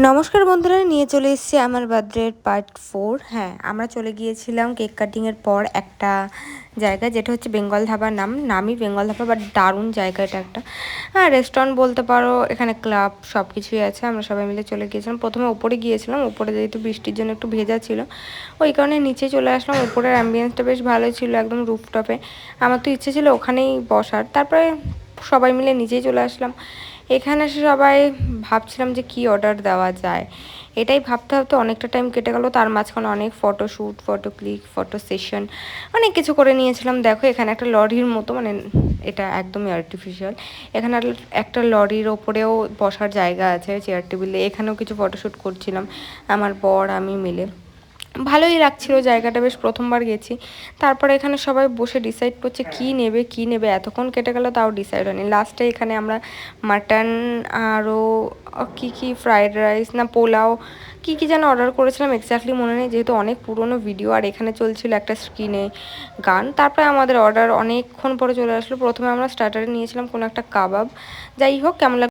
নমস্কার বন্ধুরা, নিয়ে চলে এসেছি আমার বার্থডের পার্ট 4। হ্যাঁ, আমরা চলে গিয়েছিলাম কেক কাটিংয়ের পর একটা জায়গা, যেটা হচ্ছে বেঙ্গল ধাবার নামই বেঙ্গল ধাবা, বাট দারুণ জায়গা এটা একটা। হ্যাঁ, রেস্টুরেন্ট বলতে পারো, এখানে ক্লাব সব কিছুই আছে। আমরা সবাই মিলে চলে গিয়েছিলাম। প্রথমে ওপরে গিয়েছিলাম, ওপরে যেহেতু বৃষ্টির জন্য একটু ভেজা ছিল, ওই কারণে নিচে চলে আসলাম। ওপরের অ্যাম্বিয়েন্সটা বেশ ভালোই ছিল, একদম রুফটপে। আমার তো ইচ্ছে ছিল ওখানেই বসার, তারপরে সবাই মিলে নিচেই চলে আসলাম। এখানে সবাই ভাবছিলাম যে কি অর্ডার দেওয়া যায়, এটাই ভাবতে ভাবতে অনেকটা টাইম কেটে গেল। তার মাঝখানে অনেক photoshoot, photo click, photo session, অনেক কিছু করে নিয়েছিলাম। দেখো এখানে একটা লরির মতো, মানে এটা একদমই আর্টিফিশিয়াল। এখানে একটা লরির ওপরেও বসার জায়গা আছে, চেয়ার টেবিলে। এখানেও কিছু ফটোশ্যুট করছিলাম আমার বর আমি মিলে। ভালোই লাগছিল জায়গাটা, বেশ প্রথমবার গেছি। তারপরে এখানে সবাই বসে ডিসাইড করছে কি নেবে, এতক্ষণ কেটে গেল তাও ডিসাইড হয়নি। লাস্টে এখানে আমরা মাটন, আরও কি ফ্রাইড রাইস না পোলাও কি যেন অর্ডার করেছিলাম, এক্স্যাক্টলি মনে নেই, যেহেতু অনেক পুরনো ভিডিও। আর এখানে চলছিল একটা স্ক্রিনে গান। তারপরে আমাদের অর্ডার অনেকক্ষণ পরে চলে আসলো। প্রথমে আমরা স্টার্টারে নিয়েছিলাম কোনো একটা কাবাব। যাই হোক, কেমন